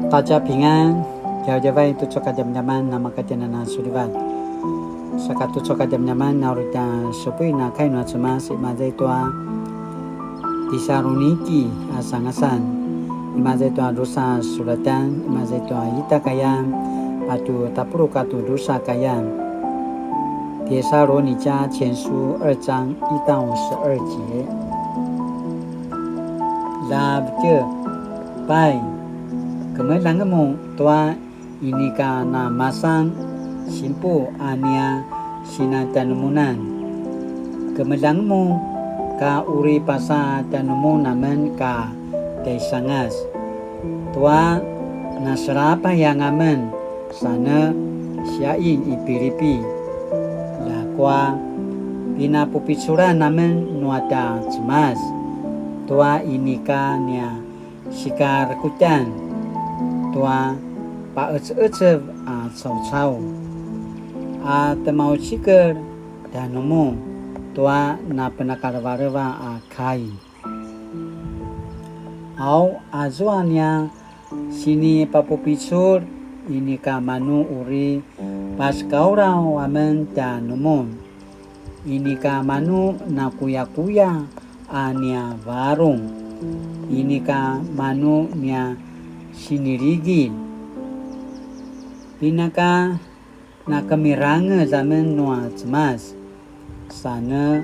大家平安，要这位tu coka jam-jaman nama katiana na sulivat. Saka tu coka jam-jaman na urita supui na kai na cuma si mazai tua Tisaruniki asangasan. Imazai tua dosa sulatan, imazai tua ita kayam, patu tapuru katu dosa kayam. 帖撒罗尼迦前书2章1到52节。Labje pai kemelangamu tua inika na masang simpu ania sinatanumunan. Kemelangamu ka uri pasa tanumu naman ka taisangas. Tua nasrapa yang aman sana siyain ipiripi. Kwa pinapupitsuran naman nuata cemas tua inika nia sikarakutan tua paec-ecev caw-caw temau ciker danumu tua na penakarwarwa kai au azuania sini papupitsur inika manu uri pas kaura wamen danumun inika manu na kuya-kuya ania warung inika manu nia sinirigi pinaka na kemirange zaman nua cemas sana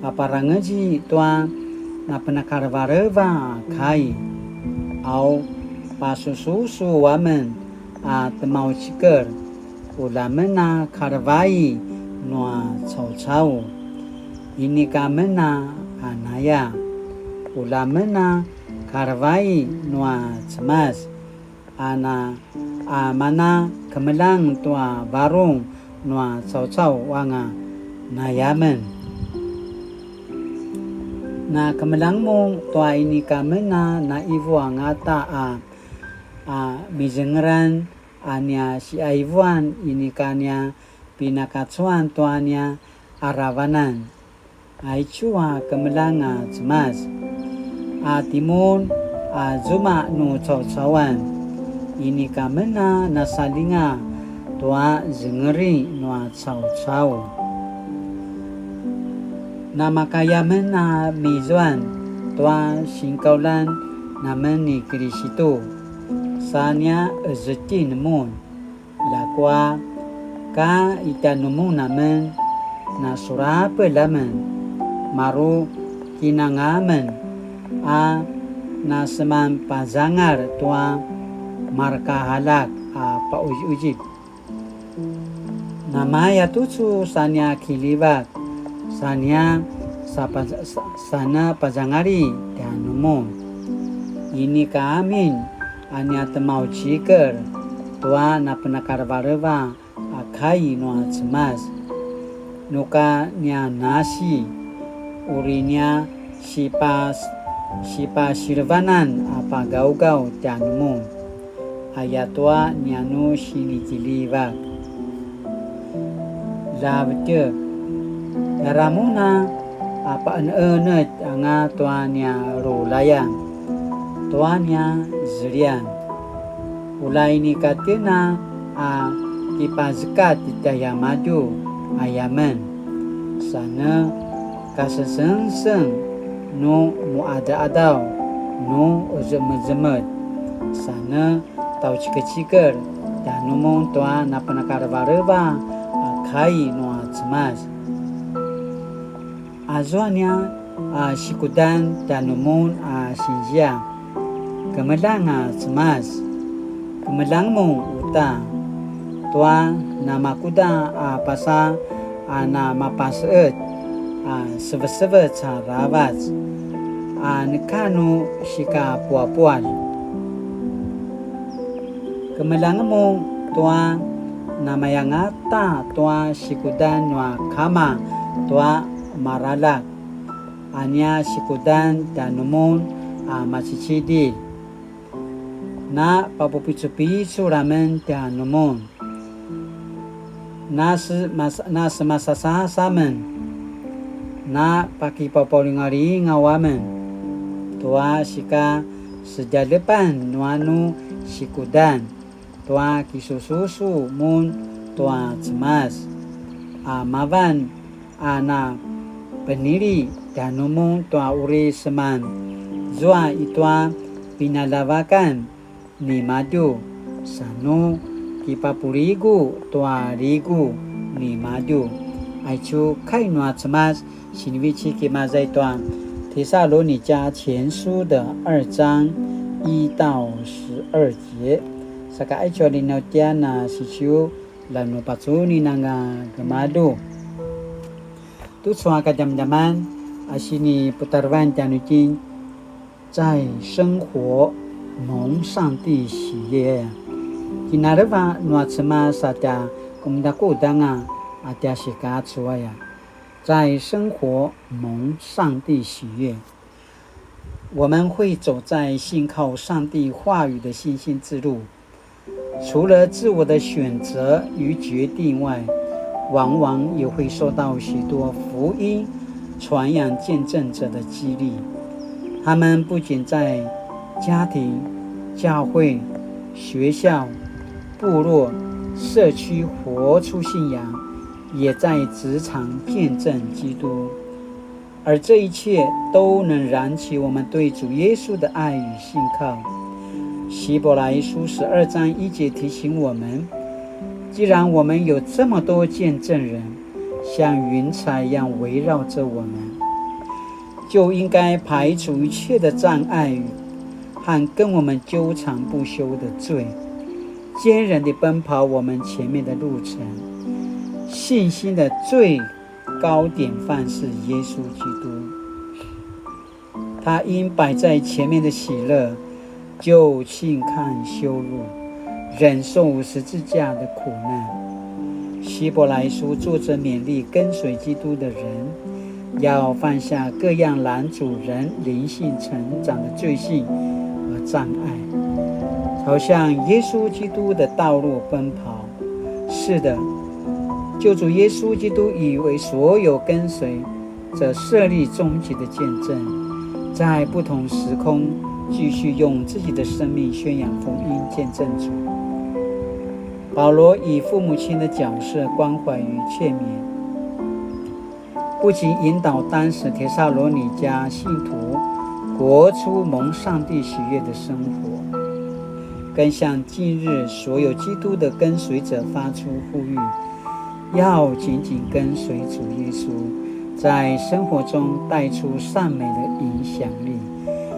paparangeji tua na penakarwareva kai au pasususu wamen temau ciker ulamena karvai nua caw-caw ini kamena anaya ulamena karvai nua cemas ana amana kemelang tua barung nua caw-caw wanga nayamen na kemelangmu tua ini kamena na ibu angata mizengeran ania si aivuan ini kania pinakatsuan tuanya arawanan aichua kemelanga cemas timun zuma nu caw-cawan ini kamena nasalinga tua zengeri nua caw-caw nama kaya mena mizuan tua singkaulan nameni Kristo sanya ezetin mun lakwa ka itanumu namen na surapa lamen maru kinangamen na seman pazangar tua marka halak pauj-ujib namaya tucu sanya kilibat sanya sana pazangari danumu ini kaamin ania temau ciker tua na penakarwareva akai noa cemas nuka nia nasi urinya sipa sirvanan apa gau-gau danumu ayat tua nianu sini jiliva labje ramuna apa enet anga tua nia rolayang tuanya zurian ulai ni katina kipazkat daya maju ayaman sana kaseseng no muada-adau no uzemet sana tau ciker dan numong tua na penakarwareva kai no cemas azuanya sikudan dan numong sinjia kemelang cemas kemelangmu uta tua nama kuda pasa nama paset sebe-sebe carawat nekanu shika puapuan kemelangmu tua nama yang ata tua sikudan nua kama tua maralak anya sikudan dan numun masicidi na papupicu-picu ramen danumun na semasa-samen na paki papoling-aling awamen tua sika sejak depan nuanu sikudan tua kisususu mun tua cemas mavan ana peniri danumu tua uri seman zua itua pinalavakan ni madu sanu kipapurigu tua rigu ni madu aichu开暖cemas新维奇给马在段提萨罗尼迦前书的2章1到12节。Saka aicho linaw tiyan na si Chiu lano patsuni nanga gamado. Tutsua kadamdaman asini putarwan tianutin 在生活蒙上帝喜悦。Kinareva nuatsema sata kumdaku danga atia shika tsuaya。在生活蒙上帝喜悦，我们会走在信靠上帝话语的信心之路。除了自我的选择与决定外，往往也会受到许多福音传扬见证者的激励。他们不仅在家庭、教会、学校、部落、社区活出信仰，也在职场见证基督，而这一切都能燃起我们对主耶稣的爱与信靠。希伯来书12章1节提醒我们，既然我们有这么多见证人，像云彩一样围绕着我们，就应该排除一切的障碍和跟我们纠缠不休的罪，坚韧地奔跑我们前面的路程。信心的最高典范是耶稣基督，他因摆在前面的喜乐，就轻看羞辱，忍受十字架的苦难。希伯来书作者勉励跟随基督的人，要放下各样拦阻人灵性成长的罪性和障碍，朝向耶稣基督的道路奔跑。是的，救主耶稣基督已为所有跟随者设立终极的见证，在不同时空继续用自己的生命宣扬福音，见证主。保罗以父母亲的角色关怀与劝勉，不仅引导当时帖撒罗尼迦信徒活出蒙上帝喜悦的生活，更向今日所有基督的跟随者发出呼吁，要紧紧跟随主耶稣，在生活中带出善美的影响力。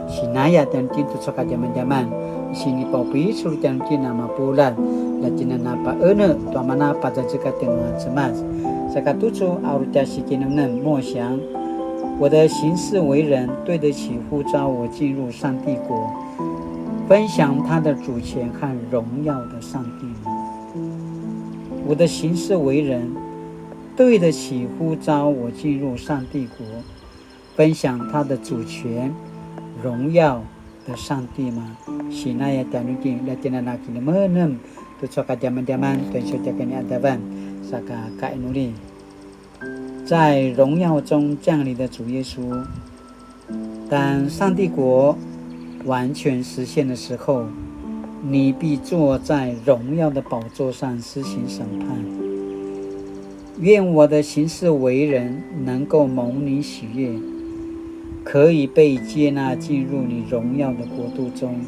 Sinaya dan tintu soka jaman-jaman sini pau pisul dan tina mapulan la tina napa ene tua mana pada jika tenua cemas sakatucu aurutia sikinamnen 默想我的行事为人对得起呼召我进入上帝国，分享他的主权和荣耀的上帝吗？我的行事为人对得起呼召我进入上帝国，分享他的主权荣耀的上帝吗？是那样的女人，来听那那的门人，都说个jaman-jaman，对说这个你阿达万，萨个盖努力，在荣耀中降临的主耶稣，当上帝国完全实现的时候，你必坐在荣耀的宝座上施行审判。愿我的行事为人能够蒙你喜悦，可以被接纳进入你荣耀的国度中。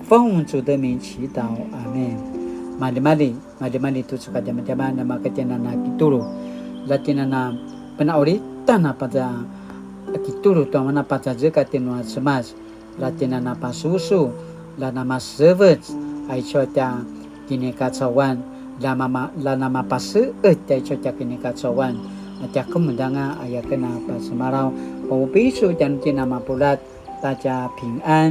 奉主的名祈祷，阿们。Madi-madi tu suka jaman-jaman nama ketiana kitulu. Latinana penauri tanah pada kitulu tu mana pada jika tenua semas. Latinana pasusu, la nama servants, aichota kini kacawan, la nama pasu, aichota kini kacawan. Atia kemendanga ayah kena pasemarau, pau pisu dan nama pulat, 大家平安。